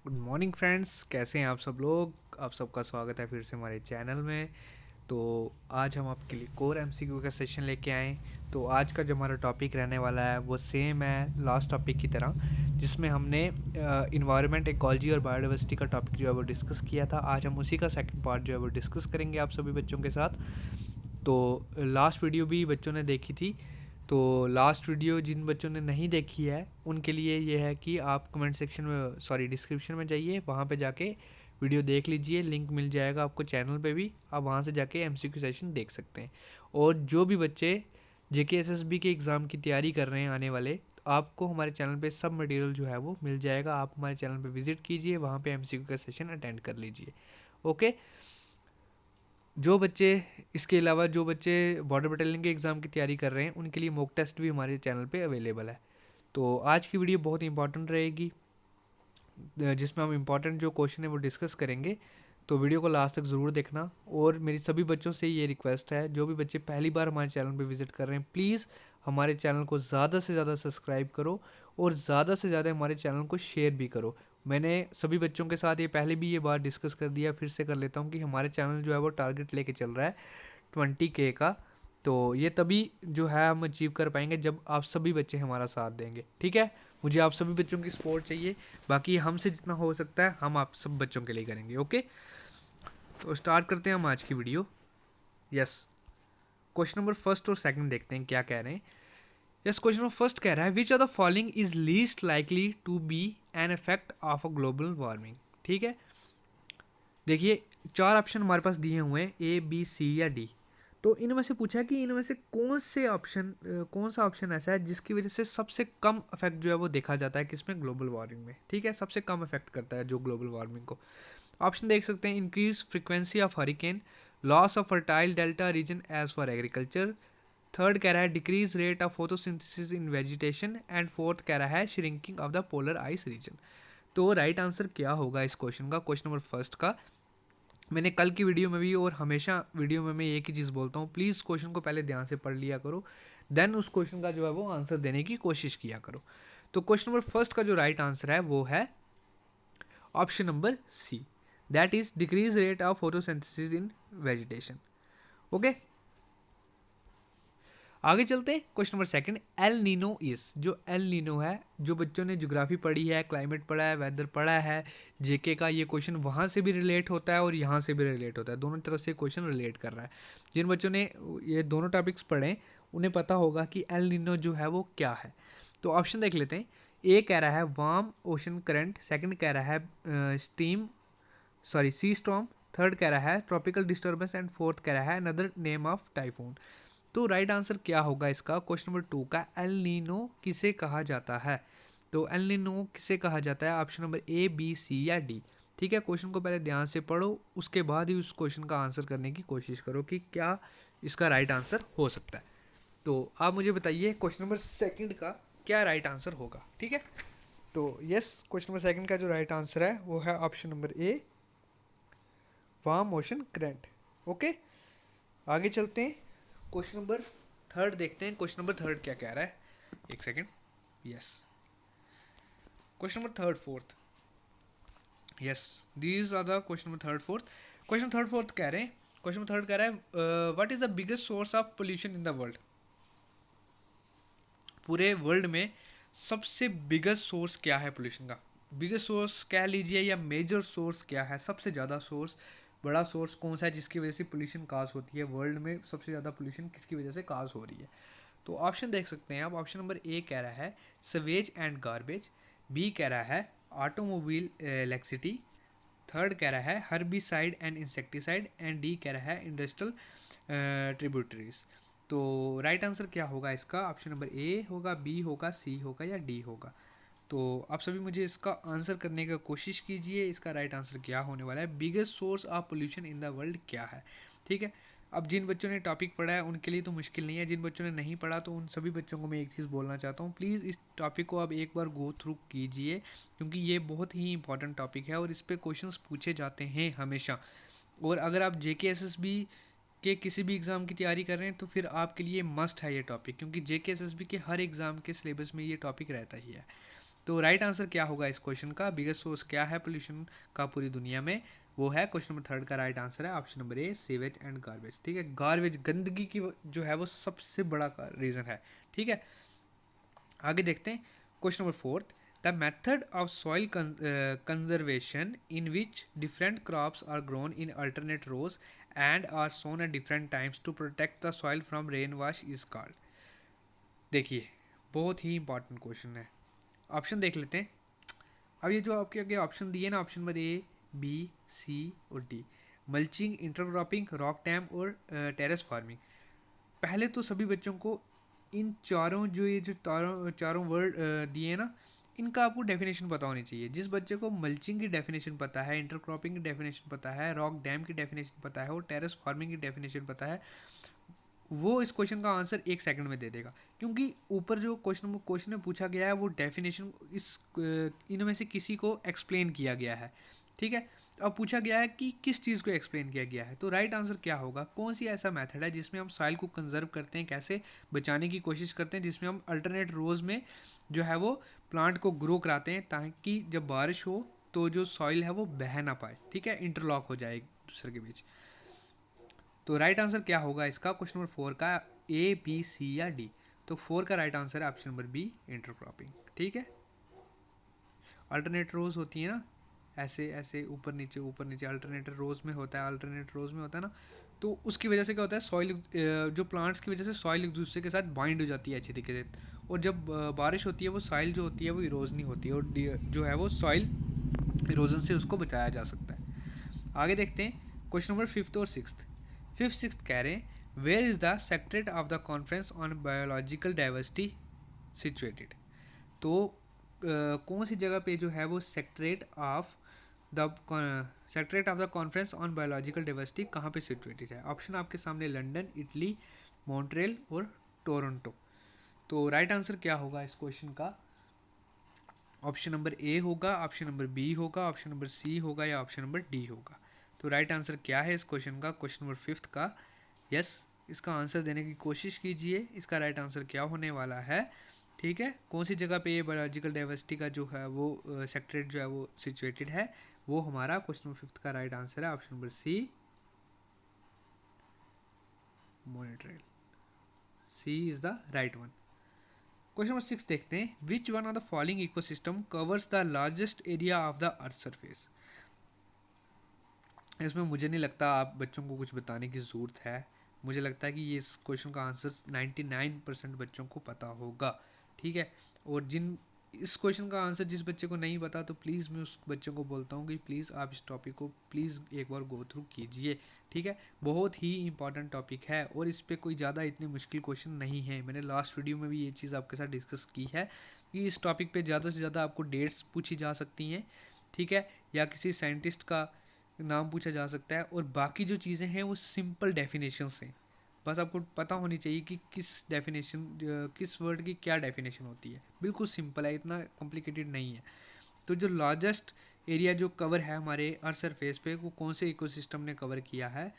Good morning friends, कैसे हैं आप सब लोग। आप सबका स्वागत है फिर से हमारे चैनल में। तो आज हम आपके लिए कोर एमसीक्यू का सेशन लेके आए। तो आज का जो हमारा टॉपिक रहने वाला है वो सेम है लास्ट टॉपिक की तरह, जिसमें हमने इन्वायरमेंट, इकोलॉजी और बायोडाइवर्सिटी का टॉपिक जो है वो डिस्कस किया था। आज हम उसी का सेकंड पार्ट जो है वो डिस्कस करेंगे आप सभी बच्चों के साथ। तो लास्ट वीडियो भी बच्चों ने देखी थी। तो लास्ट वीडियो जिन बच्चों ने नहीं देखी है उनके लिए ये है कि आप कमेंट सेक्शन में, सॉरी डिस्क्रिप्शन में जाइए, वहाँ पे जाके वीडियो देख लीजिए। लिंक मिल जाएगा आपको चैनल पे भी, आप वहाँ से जाके एमसीक्यू सेशन देख सकते हैं। और जो भी बच्चे जेके एसएसबी के एग्ज़ाम की तैयारी कर रहे हैं आने वाले, तो आपको हमारे चैनल पे सब मटेरियल जो है वो मिल जाएगा। आप हमारे चैनल पे विजिट कीजिए, वहाँ पे एमसीक्यू का सेशन अटेंड कर लीजिए। ओके। जो बच्चे इसके अलावा जो बच्चे बॉर्डर बटालियन के एग्ज़ाम की तैयारी कर रहे हैं उनके लिए मॉक टेस्ट भी हमारे चैनल पे अवेलेबल है। तो आज की वीडियो बहुत इंपॉर्टेंट रहेगी, जिसमें हम इंपॉर्टेंट जो क्वेश्चन है वो डिस्कस करेंगे। तो वीडियो को लास्ट तक ज़रूर देखना। और मेरी सभी बच्चों से ये रिक्वेस्ट है, जो भी बच्चे पहली बार हमारे चैनल पे विजिट कर रहे हैं, प्लीज़ हमारे चैनल को ज़्यादा से ज़्यादा सब्सक्राइब करो और ज़्यादा से ज़्यादा हमारे चैनल को शेयर भी करो। मैंने सभी बच्चों के साथ ये पहले भी ये बात डिस्कस कर दिया, फिर से कर लेता हूँ कि हमारे चैनल जो है वो टारगेट लेके चल रहा है 20K का। तो ये तभी जो है हम अचीव कर पाएंगे जब आप सभी बच्चे हमारा साथ देंगे। ठीक है, मुझे आप सभी बच्चों की सपोर्ट चाहिए। बाकी हमसे जितना हो सकता है हम आप सब बच्चों के लिए करेंगे। ओके, तो स्टार्ट करते हैं हम आज की video. Yes, question number first और सेकंड देखते हैं क्या कह रहे हैं। यस, क्वेश्चन नंबर फर्स्ट कह रहा है which are the following is least likely to be an effect of a global warming. ठीक है, देखिए चार ऑप्शन हमारे पास दिए हुए हैं, ए बी सी या डी। तो इनमें से पूछा है कि इनमें से कौन सा ऑप्शन ऐसा है जिसकी वजह से सबसे कम इफेक्ट जो है वो देखा जाता है किसमें, ग्लोबल वार्मिंग में। ठीक है, सबसे कम इफेक्ट करता है जो ग्लोबल वार्मिंग को। ऑप्शन देख सकते हैं, increase frequency of hurricane, loss of fertile delta region as for agriculture. Third कह रहा है decrease rate of photosynthesis in vegetation. And fourth कह रहा है shrinking of the polar ice region. तो राइट आंसर क्या होगा इस क्वेश्चन का, क्वेश्चन नंबर फर्स्ट का। मैंने कल की वीडियो में भी और हमेशा वीडियो में मैं एक ही चीज़ बोलता हूँ, प्लीज़ क्वेश्चन को पहले ध्यान से पढ़ लिया करो, देन उस क्वेश्चन का जो है वो आंसर देने की कोशिश किया करो। तो क्वेश्चन नंबर फर्स्ट का जो राइट आंसर है वो है option number C, that is decrease rate of photosynthesis in vegetation. Okay, आगे चलते हैं। Question number second, El Nino is, जो एल नीनो है, जो बच्चों ने ज्योग्राफी पढ़ी है, क्लाइमेट पढ़ा है, वेदर पढ़ा है, जेके का, ये क्वेश्चन वहाँ से भी रिलेट होता है और यहाँ से भी रिलेट होता है, दोनों तरफ से क्वेश्चन रिलेट कर रहा है। जिन बच्चों ने ये दोनों टॉपिक्स पढ़े उन्हें पता होगा कि एल नीनो जो है वो क्या है। तो ऑप्शन देख लेते हैं। ए कह रहा है वार्म ओशन करंट, सेकंड कह रहा है सी स्टॉर्म, थर्ड कह रहा है ट्रॉपिकल डिस्टर्बेंस एंड फोर्थ कह रहा है अनदर नेम ऑफ टाइफून। तो राइट आंसर क्या होगा इसका, क्वेश्चन नंबर 2 का, एल नीनो किसे कहा जाता है। तो एल नीनो किसे कहा जाता है, option number A B C या डी। ठीक है, क्वेश्चन को पहले ध्यान से पढ़ो, उसके बाद ही उस क्वेश्चन का आंसर करने की कोशिश करो कि क्या इसका राइट आंसर हो सकता है। तो आप मुझे बताइए क्वेश्चन नंबर सेकंड का क्या राइट आंसर होगा। ठीक है, तो यस, क्वेश्चन नंबर सेकंड का जो राइट आंसर है वो है ऑप्शन नंबर ए, वार्म ओशन करंट। ओके, आगे चलते हैं। क्वेश्चन नंबर थर्ड देखते हैं, क्वेश्चन नंबर थर्ड क्या कह रहा है। एक second. Yes, question number third fourth, yes, these are the question number third fourth. Question third fourth कह रहे हैं, क्वेश्चन थर्ड कह रहा है what is the biggest source of pollution in the world. पूरे वर्ल्ड में सबसे बिगेस्ट सोर्स क्या है पोल्यूशन का, बिगेस्ट सोर्स कह लीजिए या मेजर सोर्स क्या है, सबसे ज़्यादा सोर्स, बड़ा सोर्स कौन सा है जिसकी वजह से पोल्यूशन काज होती है वर्ल्ड में, सबसे ज़्यादा पोल्यूशन किसकी वजह से काज हो रही है। तो ऑप्शन देख सकते हैं आप। ऑप्शन नंबर ए कह रहा है सवेज एंड गार्बेज, बी कह रहा है ऑटोमोबाइल इलेक्ट्रिसिटी, थर्ड कह रहा है herbicide and insecticide, and D कह रहा है इंडस्ट्रियल ट्रिब्यूटरीज। तो राइट आंसर क्या होगा इसका, ऑप्शन नंबर ए होगा, बी होगा, सी होगा या डी होगा। तो आप सभी मुझे इसका आंसर करने का कोशिश कीजिए, इसका राइट आंसर क्या होने वाला है, biggest source of pollution in the world क्या है। ठीक है, अब जिन बच्चों ने टॉपिक पढ़ा है उनके लिए तो मुश्किल नहीं है, जिन बच्चों ने नहीं पढ़ा तो उन सभी बच्चों को मैं एक चीज़ बोलना चाहता हूँ, प्लीज़ इस टॉपिक को आप एक बार गो थ्रू कीजिए, क्योंकि ये बहुत ही इंपॉर्टेंट टॉपिक है और इस पर क्वेश्चंस पूछे जाते हैं हमेशा। और अगर आप जेके एसएसबी के किसी भी एग्ज़ाम की तैयारी कर रहे हैं तो फिर आपके लिए मस्ट है ये टॉपिक, क्योंकि जेके एसएसबी के हर एग्ज़ाम के सिलेबस में ये टॉपिक रहता ही है। तो राइट आंसर क्या होगा इस क्वेश्चन का, बिगेस्ट सोर्स क्या है पोल्यूशन का पूरी दुनिया में, वो है क्वेश्चन नंबर थर्ड का राइट आंसर है option number A, sewage and garbage. ठीक है, गार्बेज गंदगी की जो है वो सबसे बड़ा रीज़न है। ठीक है, आगे देखते हैं question number fourth, the method of soil conservation in which different crops are grown in alternate rows and are sown at different times to protect the soil from rain wash is called. देखिए, बहुत ही important question है। Option देख लेते हैं। अब ये जो आपके आगे ऑप्शन दिए ना, ऑप्शन नंबर ए, बी, सी और D, mulching, intercropping, rock dam और टेरेस फार्मिंग। पहले तो सभी बच्चों को इन चारों जो ये जो चारों वर्ड दिए ना, इनका आपको डेफिनेशन पता होनी चाहिए। जिस बच्चे को मल्चिंग की डेफिनेशन पता है, इंटरक्रॉपिंग की डेफिनेशन पता है, रॉक डैम की डेफिनेशन पता है और टेरेस फार्मिंग की डेफिनेशन पता है, वो इस क्वेश्चन का आंसर 1 सेकंड में दे देगा। क्योंकि ऊपर जो क्वेश्चन में पूछा गया है वो डेफिनेशन इस इनमें से किसी को एक्सप्लेन किया गया है। ठीक है, तो अब पूछा गया है कि किस चीज़ को एक्सप्लेन किया गया है, तो राइट आंसर क्या होगा, कौन सी ऐसा मेथड है जिसमें हम सॉइल को कंजर्व करते हैं, कैसे बचाने की कोशिश करते हैं, जिसमें हम अल्टरनेट रोज में जो है वो प्लांट को ग्रो कराते हैं ताकि जब बारिश हो तो जो सॉइल है वो बह ना पाए। ठीक है, इंटरलॉक हो जाए एक दूसरे के बीच। तो राइट आंसर क्या होगा इसका क्वेश्चन नंबर 4 का, ए, बी, सी या डी। तो 4 का राइट आंसर है ऑप्शन नंबर बी, इंटरक्रॉपिंग। ठीक है, अल्टरनेट रोज होती है ना, ऐसे ऐसे ऊपर नीचे अल्टरनेटर रोज में होता है, अल्टरनेट रोज में होता है ना, तो उसकी वजह से क्या होता है, सॉइल जो प्लांट्स की वजह से सॉइल एक दूसरे के साथ बाइंड हो जाती है अच्छी तरीके से, और जब बारिश होती है वो सॉइल जो होती है वो इरोज नहीं होती है, और जो है वो सॉइल इरोजन से उसको बचाया जा सकता है। आगे देखते हैं क्वेश्चन नंबर फिफ्थ और सिक्स्थ। फिफ्थ सिक्स्थ कह रहे हैं, where is the secretary of the conference on biological diversity situated. तो कौन सी जगह पे जो है वो secretariat of the conference on biological diversity कहाँ पे सिचुएटेड है। ऑप्शन आपके सामने लंदन, इटली, मॉन्ट्रियल और टोरंटो। तो राइट आंसर क्या होगा इस क्वेश्चन का, ऑप्शन नंबर ए होगा, ऑप्शन नंबर बी होगा, ऑप्शन नंबर सी होगा या ऑप्शन नंबर डी होगा। तो राइट आंसर क्या है इस क्वेश्चन का, क्वेश्चन नंबर फिफ्थ का। यस, इसका आंसर देने की कोशिश कीजिए, इसका राइट आंसर क्या होने वाला है। ठीक है, कौन सी जगह पे ये बायोलॉजिकल डाइवर्सिटी का जो है वो सेक्रेटरेट जो है वो सिचुएटेड है, वो हमारा क्वेश्चन नंबर फिफ्थ का राइट आंसर है option number C, Montreal. C is the right one. Question number 6 देखते हैं, which one of the following ecosystem covers the largest area of the earth surface. इसमें मुझे नहीं लगता आप बच्चों को कुछ बताने की ज़रूरत है, मुझे लगता है कि ये इस क्वेश्चन का आंसर 99% बच्चों को पता होगा। ठीक है, और जिन इस क्वेश्चन का आंसर जिस बच्चे को नहीं पता, तो प्लीज़ मैं उस बच्चों को बोलता हूँ कि प्लीज़ आप इस टॉपिक को प्लीज़ एक बार गो थ्रू कीजिए। ठीक है, बहुत ही इंपॉर्टेंट टॉपिक है और इस पर कोई ज़्यादा इतने मुश्किल क्वेश्चन नहीं है। मैंने लास्ट वीडियो में भी ये चीज़ आपके साथ डिस्कस की है कि इस टॉपिक पे ज़्यादा से ज़्यादा आपको डेट्स पूछी जा सकती हैं। ठीक है, या किसी साइंटिस्ट का नाम पूछा जा सकता है, और बाकी जो चीज़ें हैं वो सिंपल डेफिनेशंस हैं। बस आपको पता होनी चाहिए कि किस वर्ड की क्या डेफिनेशन होती है, बिल्कुल सिंपल है, इतना कॉम्प्लिकेटेड नहीं है। तो जो लार्जेस्ट एरिया जो कवर है हमारे अर्थ सरफेस पे, वो कौन से इकोसिस्टम ने कवर किया है,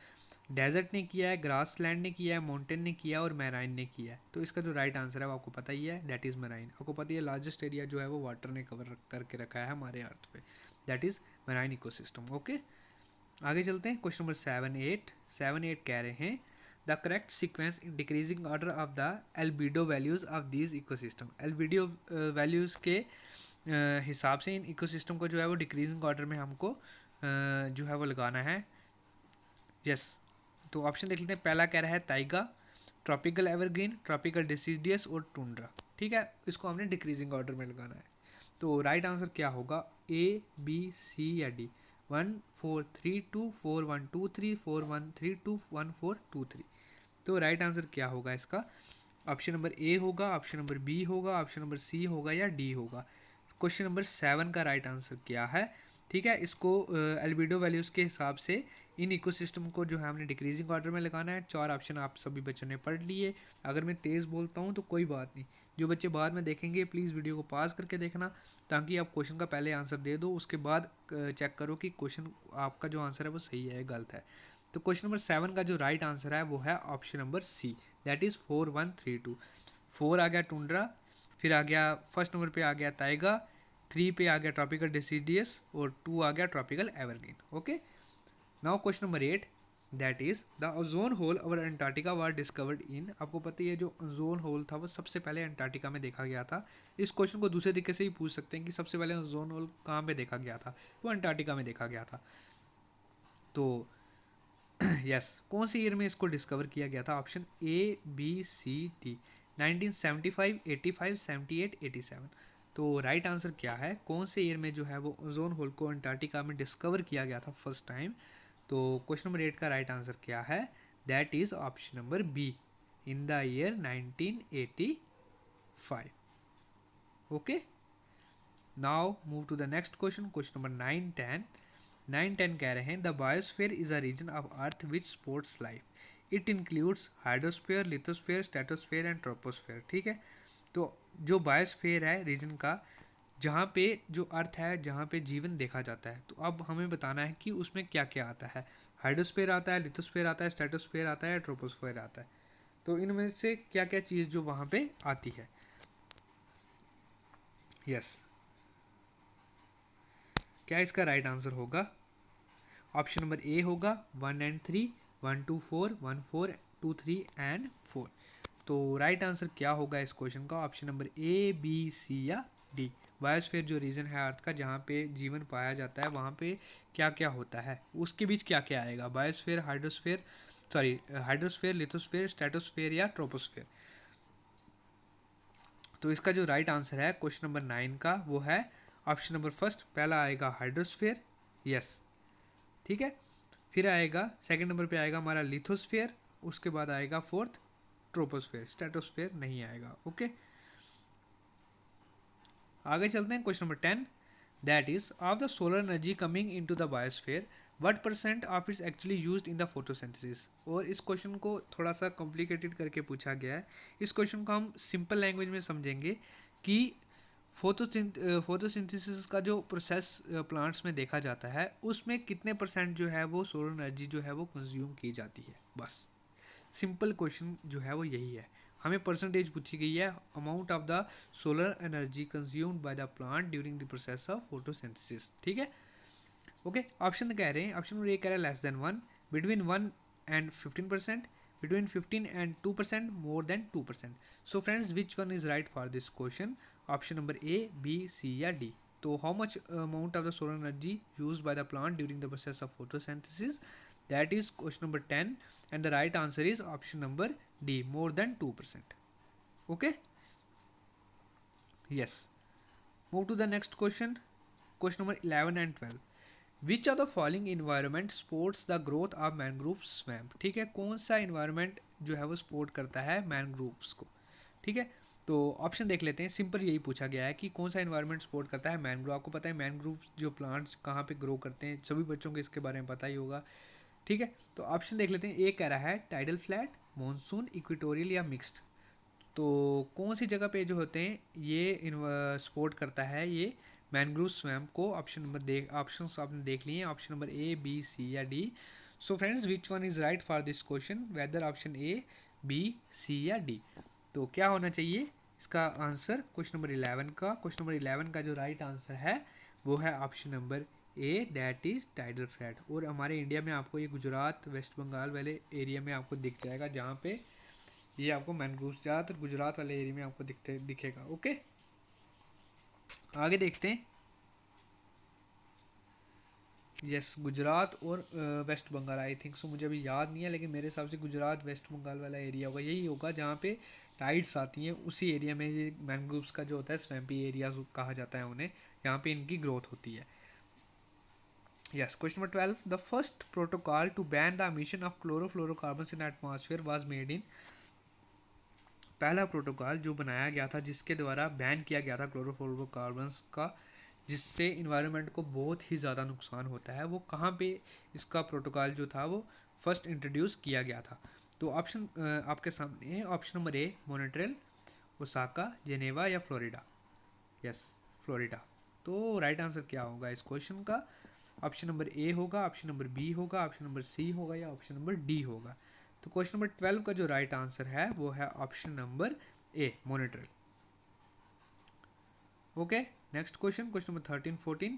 डेजर्ट ने किया है, ग्रास लैंड ने किया है, माउंटेन ने किया है और मैराइन ने किया है। तो इसका जो राइट आंसर है वो आपको पता ही है, दैट इज़ मैराइन। आपको पता ही है लार्जेस्ट एरिया जो है वो वाटर ने कवर करके रखा है हमारे अर्थ पे, that is marine ecosystem. Okay, आगे चलते हैं क्वेश्चन नंबर 7 8 कह रहे हैं, the correct sequence in decreasing order of the albedo values of these ecosystem. Albedo values के हिसाब से इन इकोसिस्टम को जो है वो डिक्रीजिंग ऑर्डर में हमको जो है वो लगाना है। यस, तो ऑप्शन देख लेते हैं। पहला कह रहा है taiga, tropical evergreen, tropical deciduous और टुंड्रा। ठीक है, इसको हमने डिक्रीजिंग ऑर्डर में लगाना है। तो राइट आंसर क्या होगा, ए, बी, सी या डी। 1 4 3 2 4 1 2 3 4 1 3 2 1 4 2 3। तो राइट आंसर क्या होगा इसका, ऑप्शन नंबर ए होगा, ऑप्शन नंबर बी होगा, ऑप्शन नंबर सी होगा या डी होगा। क्वेश्चन नंबर 7 का राइट आंसर क्या है। ठीक है, इसको एल्बिडो वैल्यूज़ के हिसाब से इन इकोसिस्टम को जो है हमने डिक्रीजिंग ऑर्डर में लगाना है। 4 ऑप्शन आप सभी बच्चों ने पढ़ लिए। अगर मैं तेज़ बोलता हूँ तो कोई बात नहीं, जो बच्चे बाद में देखेंगे प्लीज़ वीडियो को पॉज करके देखना, ताकि आप क्वेश्चन का पहले आंसर दे दो, उसके बाद चेक करो कि क्वेश्चन आपका जो आंसर है वो सही है गलत है। तो क्वेश्चन नंबर 7 का जो राइट आंसर है वो है option number C, that is 4 1 3 2। 4 आ गया टुंड्रा, फिर आ गया फर्स्ट नंबर पे आ गया ताइगा, 3 पे आ गया ट्रॉपिकल डिसीडियस और 2 आ गया tropical evergreen. Okay, now question number 8, that is the ozone hole over Antarctica was discovered in. आपको पता है जो ओजोन होल था वो सबसे पहले अंटार्कटिका में देखा गया था। इस क्वेश्चन को दूसरे तरीके से ही पूछ सकते हैं कि सबसे पहले ओजोन होल कहाँ पे देखा गया था, वो अंटार्कटिका में देखा गया था। तो यस कौन सी ईयर में इसको डिस्कवर किया गया था? Option A B C D, 1975, 85, 78, 87। तो राइट आंसर क्या है, कौन से ईयर में जो है वो ओजोन होल को अंटार्कटिका में डिस्कवर किया गया था फर्स्ट टाइम? तो क्वेश्चन नंबर 8 का राइट आंसर क्या है? That is option number B, in the year 1985। Okay, now move to the next question, question number 9, 10। 9, 10 कह रहे हैं the biosphere is a region of earth which sports life. It includes hydrosphere, lithosphere, stratosphere and troposphere. ठीक है, तो जो biosphere है reason का, जहाँ पे जो अर्थ है, जहाँ पे जीवन देखा जाता है, तो अब हमें बताना है कि उसमें क्या क्या आता है। हाइड्रोस्फीयर आता है, लिथोस्फीयर आता है, स्ट्रेटोस्फीयर आता है, ट्रोपोस्फीयर आता है। तो इनमें से क्या क्या चीज़ जो वहाँ पे आती है? यस, क्या इसका राइट आंसर होगा? ऑप्शन नंबर ए होगा 1 एंड 3, 1 2 4, 1 4 2 3 एंड 4। तो राइट आंसर क्या होगा इस क्वेश्चन का? Option number A B C या डी। बायोस्फीयर जो रीजन है अर्थ का जहाँ पे जीवन पाया जाता है, वहाँ पे क्या क्या होता है, उसके बीच क्या क्या आएगा? Biosphere, hydrosphere, sorry hydrosphere, lithosphere, stratosphere या ट्रोपोस्फीयर। तो इसका जो राइट आंसर है क्वेश्चन नंबर 9 का, वो है ऑप्शन नंबर फर्स्ट, पहला आएगा हाइड्रोस्फीयर। यस, ठीक है, फिर आएगा सेकंड नंबर पे आएगा हमारा लिथोस्फीयर, उसके बाद आएगा फोर्थ ट्रोपोस्फीयर, स्ट्रेटोस्फीयर नहीं आएगा। ओके, आगे चलते हैं question number 10, that is of the solar energy coming into the biosphere what percent of its actually used in the photosynthesis. और इस क्वेश्चन को थोड़ा सा कॉम्प्लिकेटेड करके पूछा गया है। इस क्वेश्चन को हम सिंपल लैंग्वेज में समझेंगे कि फोटोसिंथेसिस का जो प्रोसेस प्लांट्स में देखा जाता है, उसमें कितने परसेंट जो है वो सोलर एनर्जी जो है वो कंज्यूम की जाती है। बस सिंपल क्वेश्चन जो है वो यही है। हमें परसेंटेज पूछी गई है, amount of the solar energy consumed by the plant during the process of photosynthesis. ठीक है, ओके, ऑप्शन कह रहे हैं, ऑप्शन नंबर ए कह रहा है less than 1, between 1 and 15%, between 15 and 2%, more than 2%। So friends, which one is right for this question? Option number A B C या D. तो how much amount of the solar energy used by the plant during the process of photosynthesis? That is question number 10 and the right answer is option number D, more than 2%. Okay, yes, move to the next question, question number 11 and 12। which of the following environment supports the growth of mangrove swamp। ठीक है, कौन सा environment जो है वो support करता है mangroves को? ठीक है, तो ऑप्शन देख लेते हैं। सिंपल यही पूछा गया है कि कौन सा एनवायरनमेंट सपोर्ट करता है मैनग्रोव। आपको पता है मैनग्रोव जो प्लांट्स कहाँ पे ग्रो करते हैं, सभी बच्चों को इसके बारे में पता ही होगा। ठीक है, तो ऑप्शन देख लेते हैं। ए कह रहा है टाइडल फ्लैट, मॉनसून, इक्वेटोरियल या मिक्स्ड। तो कौन सी जगह पे जो होते हैं ये सपोर्ट करता है ये मैनग्रोव स्वैम्प को? ऑप्शन नंबर ऑप्शंस आपने देख लिए हैं, option number A B C या D. So friends, which one is right for this question, whether option A B C या डी? तो क्या होना चाहिए इसका आंसर क्वेश्चन नंबर 11 का? क्वेश्चन नंबर 11 का जो राइट आंसर है वो है option number A, that is tidal flat. और हमारे इंडिया में आपको ये गुजरात, वेस्ट बंगाल वाले एरिया में आपको दिख जाएगा, जहाँ पे ये आपको मैनग्रोव ज़्यादातर गुजरात वाले एरिया में आपको दिखेगा। ओके, आगे देखते हैं। यस, गुजरात और West Bengal, I think so, मुझे अभी याद नहीं है, लेकिन मेरे हिसाब से गुजरात वेस्ट बंगाल वाला एरिया होगा, यही होगा जहाँ पे टाइड्स आती हैं। उसी एरिया में ये मैनग्रोव्स का जो होता है स्वैम्पी एरिया कहा जाता है उन्हें, यहाँ पे इनकी ग्रोथ होती है। Yes, question number 12, the first protocol to ban the emission of chlorofluorocarbons in atmosphere was made in। पहला प्रोटोकॉल जो बनाया गया था जिसके द्वारा बैन किया गया था क्लोरोफ्लोरोकार्बन्स का, जिससे इन्वायरमेंट को बहुत ही ज़्यादा नुकसान होता है, वो कहाँ पे इसका प्रोटोकॉल जो था वो फर्स्ट इंट्रोड्यूस किया गया था? तो ऑप्शन आपके सामने है। ऑप्शन नंबर ए मॉन्ट्रियल, ओसाका, जेनेवा या फ्लोरिडा। Yes, Florida. तो राइट आंसर क्या होगा इस क्वेश्चन का? ऑप्शन नंबर ए होगा, ऑप्शन नंबर बी होगा, ऑप्शन नंबर सी होगा या ऑप्शन नंबर डी होगा? तो क्वेश्चन नंबर 12 का जो राइट आंसर है वो है option number A, Montreal. Okay, next question number 13-14।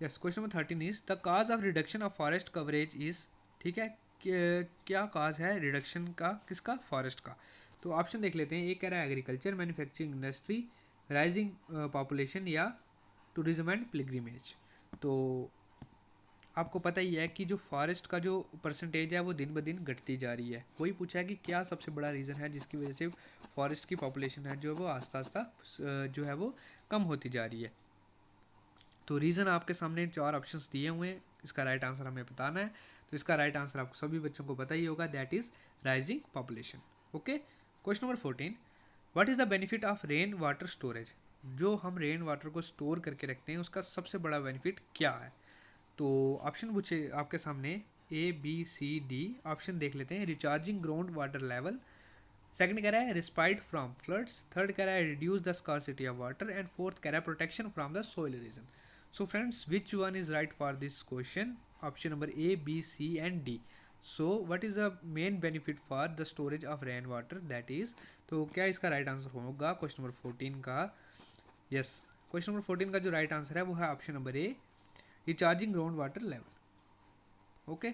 Yes, question number 13 is the cause of reduction of forest coverage is, ठीक है, क्या काज है रिडक्शन का, किसका, फॉरेस्ट का। तो ऑप्शन देख लेते हैं। एक कह रहा है agriculture, manufacturing industry, rising population या टूरिज्म एंड पिलग्रिमेज। तो आपको पता ही है कि जो फॉरेस्ट का जो परसेंटेज है वो दिन ब दिन घटती जा रही है। वही पूछा है कि क्या सबसे बड़ा रीज़न है जिसकी वजह से फॉरेस्ट की पॉपुलेशन है जो है वो आस्ता आस्ता जो है वो कम होती जा रही है। तो रीज़न आपके सामने 4 ऑप्शंस दिए हुए हैं, इसका राइट आंसर हमें बताना है। तो इसका राइट आंसर आपको सभी बच्चों को पता ही होगा, that is rising population. Okay, question number 14, what is the benefit of rain water storage. जो हम रेन वाटर को स्टोर करके रखते हैं उसका सबसे बड़ा बेनिफिट क्या है। तो ऑप्शन पूछे आपके सामने ABCD। ऑप्शन देख लेते हैं। Recharging ground water level, second कह रहा है रिस्पाइट फ्रॉम फ्लड्स, थर्ड कह रहा है reduce the scarcity of water and fourth कह रहा है protection from the soil erosion. So friends, which one is right for this question. Option number A, B, C and D। So what is the main benefit for the storage of rain water, that is. तो क्या इसका right answer होगा question number 14 का। Yes, question number 14 का जो right answer है वो है option number A, recharging ground water level. Okay,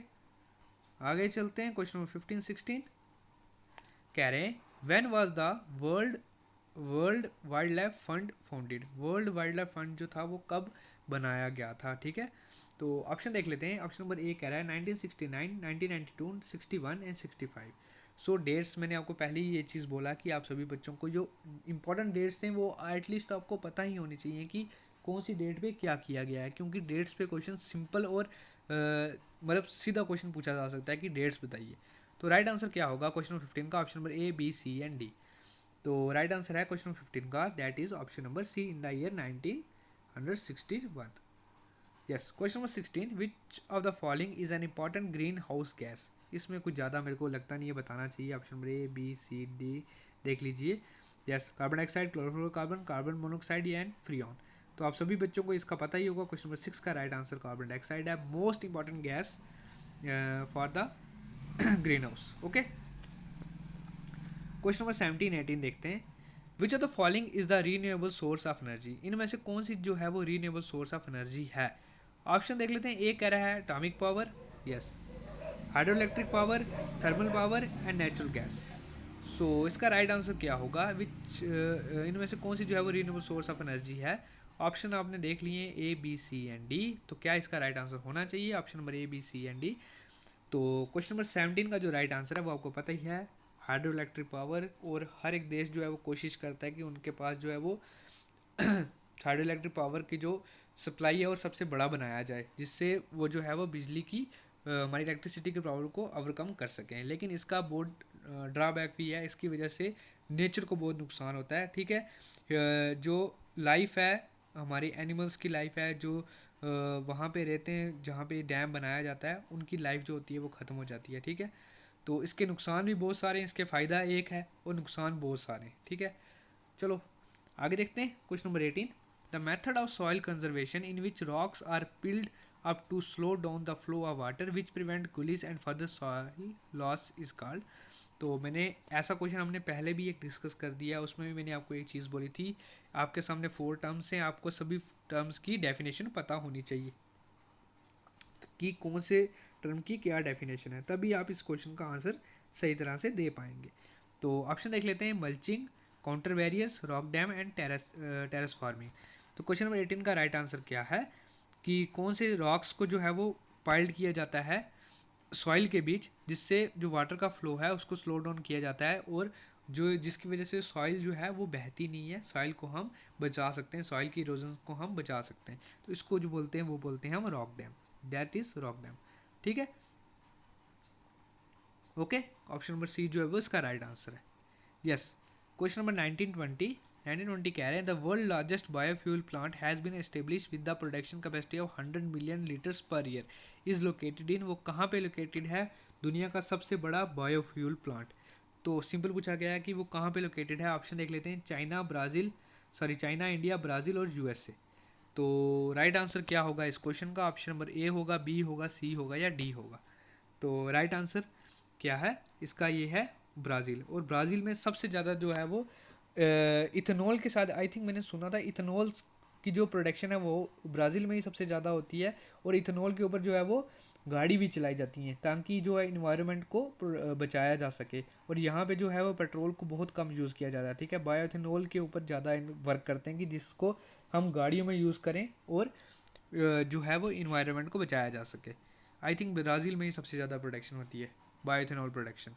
आगे चलते हैं। क्वेश्चन नंबर 15-16 कह रहे हैं when was the world wild life fund founded. World wild life fund जो था वो कब बनाया गया था, ठीक है। तो ऑप्शन देख लेते हैं। ऑप्शन नंबर A कह रहा है 1969, 1992, 61 एंड 65। सो डेट्स मैंने आपको पहले ही ये चीज़ बोला कि आप सभी बच्चों को जो इंपॉर्टेंट डेट्स हैं वो एटलीस्ट आपको पता ही होनी चाहिए कि कौन सी डेट पे क्या किया गया है, क्योंकि डेट्स पे क्वेश्चन सिंपल और मतलब सीधा क्वेश्चन पूछा जा सकता है कि डेट्स बताइए। तो राइट आंसर क्या होगा क्वेश्चन नंबर 15 का, option number A, B, C and D। तो राइट आंसर है क्वेश्चन नंबर 15 का, that is option number C, in the year 1961। Yes, question number 16, which of the following is an important green house gas. इसमें कुछ ज़्यादा मेरे को लगता नहीं है बताना चाहिए। Option number A, B, C, D देख लीजिए। Yes, carbon dioxide, chlorofluorocarbon, carbon monoxide and freon. तो आप सभी बच्चों को इसका पता ही होगा। क्वेश्चन नंबर 6 का राइट आंसर कार्बन डाइऑक्साइड है, most important gas for the green house. Okay, question number 17-18 देखते हैं। Which of the following is the renewable source of energy. इनमें से कौन सी जो है वो रीन्यूएबल सोर्स ऑफ एनर्जी है। ऑप्शन देख लेते हैं। ए कह रहा है atomic power, yes, hydro electric power, thermal power and natural gas. So इसका राइट आंसर क्या होगा, विच इनमें से कौन सी जो है वो रीन्यूएबल सोर्स ऑफ एनर्जी है। ऑप्शन आपने देख लिए A, B, C and D। तो क्या इसका राइट आंसर होना चाहिए option number A, B, C and D। तो क्वेश्चन नंबर 17 का जो राइट आंसर है वो आपको पता ही है, हाइड्रो इलेक्ट्रिक पावर। और हर एक देश जो है वो कोशिश करता है कि उनके पास जो है वो हाइड्रो इलेक्ट्रिक पावर की जो सप्लाई है और सबसे बड़ा बनाया जाए, जिससे वो जो है वो बिजली की हमारी इलेक्ट्रिसिटी की प्रॉब्लम को ओवरकम कर सकें। लेकिन इसका बहुत ड्रॉबैक भी है, इसकी वजह से नेचर को बहुत नुकसान होता है, ठीक है। जो लाइफ है हमारी, एनिमल्स की लाइफ है जो वहाँ पे रहते हैं जहाँ पे डैम बनाया जाता है, उनकी लाइफ जो होती है वो ख़त्म हो जाती है, ठीक है। तो इसके नुकसान भी बहुत सारे हैं, इसके फ़ायदा एक है और नुकसान बहुत सारे हैं, ठीक है। चलो आगे देखते हैं। Question number 18, the method of soil conservation in which rocks are piled up to slow down the flow of water which prevent gullies and further soil loss is called. तो मैंने ऐसा क्वेश्चन हमने पहले भी एक डिस्कस कर दिया, उसमें भी मैंने आपको एक चीज़ बोली थी। आपके सामने 4 टर्म्स हैं, आपको सभी टर्म्स की डेफिनेशन पता होनी चाहिए कि कौन से टर्म की क्या डेफिनेशन है, तभी आप इस क्वेश्चन का आंसर सही तरह से दे पाएंगे। तो ऑप्शन देख लेते हैं। Mulching, counter barriers, rock dam and terrace farming. तो क्वेश्चन नंबर 18 का राइट आंसर क्या है कि कौन से रॉक्स को जो है वो पाइल्ड किया जाता है सॉइल के बीच, जिससे जो वाटर का फ्लो है उसको स्लो डाउन किया जाता है, और जो जिसकी वजह से सॉइल जो है वो बहती नहीं है, सॉइल को हम बचा सकते हैं, सॉइल की इरोजन को हम बचा सकते हैं। तो इसको जो बोलते हैं वो बोलते हैं हम rock dam, that is rock dam, ठीक है। ओके, ऑप्शन नंबर C जो है वो इसका राइट आंसर है। यस, क्वेश्चन नंबर 1920 कह रहे हैं the world largest biofuel plant has been establish with the production capacity of 100 million litres per year is located in. वो कहाँ पे लोकेटेड है दुनिया का सबसे बड़ा बायोफ्यूल प्लांट। तो सिंपल पूछा गया है कि वो कहाँ पे लोकेटेड है। ऑप्शन देख लेते हैं। चाइना, इंडिया, ब्राज़ील और USA। तो राइट आंसर क्या होगा इस क्वेश्चन का। ऑप्शन नंबर A होगा, B होगा, C होगा या D होगा। तो राइट आंसर क्या है इसका, ये है ब्राज़ील। और ब्राज़ील में सबसे ज़्यादा जो है वो इथेनॉल के साथ, आई थिंक मैंने सुना था इथेनॉल की जो प्रोडक्शन है वो ब्राज़ील में ही सबसे ज़्यादा होती है, और इथेनॉल के ऊपर जो है वो गाड़ी भी चलाई जाती हैं ताकि जो है इन्वायरमेंट को बचाया जा सके। और यहाँ पे जो है वो पेट्रोल को बहुत कम यूज़ किया जाता है, ठीक है। बायोइथेनॉल के ऊपर ज़्यादा वर्क करते हैं कि जिसको हम गाड़ियों में यूज़ करें और जो है वो इन्वायरमेंट को बचाया जा सके। आई थिंक ब्राज़ील में ही सबसे ज़्यादा प्रोडक्शन होती है बायोइथेनॉल प्रोडक्शन।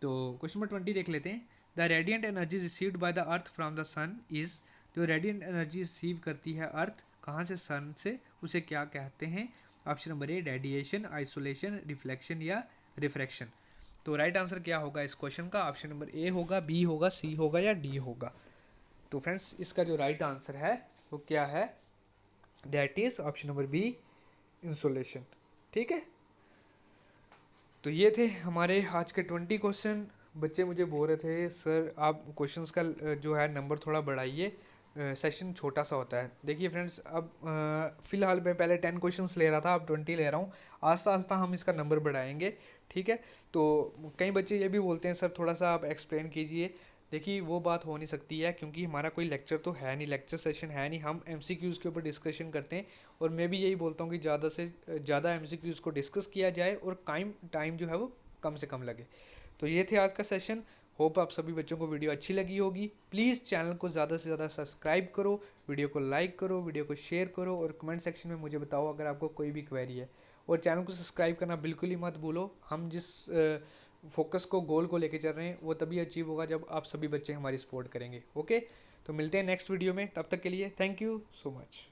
तो क्वेश्चन नंबर 20 देख लेते हैं। The radiant energy received by the earth from the sun is, जो रेडियंट एनर्जी रिसीव करती है अर्थ कहाँ से, सन से, उसे क्या कहते हैं? ऑप्शन नंबर ए रेडिएशन, आइसोलेशन, रिफ्लेक्शन या रिफ्रैक्शन। तो राइट आंसर क्या होगा इस क्वेश्चन का? ऑप्शन नंबर ए होगा, बी होगा, सी होगा या डी होगा। तो फ्रेंड्स इसका जो राइट आंसर है वो क्या है? That is option number B, insolation. ठीक है, तो ये थे हमारे आज के 20 क्वेश्चन। बच्चे मुझे बोल रहे थे सर आप क्वेश्चंस का जो है नंबर थोड़ा बढ़ाइए, सेशन छोटा सा होता है। देखिए फ्रेंड्स, अब फ़िलहाल मैं पहले 10 क्वेश्चंस ले रहा था, अब 20 ले रहा हूँ। आस्ता आस्ता हम इसका नंबर बढ़ाएंगे, ठीक है। तो कई बच्चे ये भी बोलते हैं सर थोड़ा सा आप एक्सप्लेन कीजिए। देखिए वो बात हो नहीं सकती है क्योंकि हमारा कोई लेक्चर तो है नहीं, लेक्चर सेशन है नहीं, हम एमसीक्यूज़ के ऊपर डिस्कशन करते हैं। और मैं भी यही बोलता हूँ कि ज़्यादा से ज़्यादा एमसीक्यूज़ को डिस्कस किया जाए और टाइम जो है वो कम से कम लगे। तो ये थे आज का सेशन। होप आप सभी बच्चों को वीडियो अच्छी लगी होगी। प्लीज़ चैनल को ज़्यादा से ज़्यादा सब्सक्राइब करो, वीडियो को लाइक करो, वीडियो को शेयर करो, और कमेंट सेक्शन में मुझे बताओ अगर आपको कोई भी क्वेरी है। और चैनल को सब्सक्राइब करना बिल्कुल ही मत भूलो। हम जिस फोकस को, गोल को लेके चल रहे हैं वो तभी अचीव होगा जब आप सभी बच्चे हमारी सपोर्ट करेंगे। ओके, तो मिलते हैं नेक्स्ट वीडियो में, तब तक के लिए थैंक यू सो मच।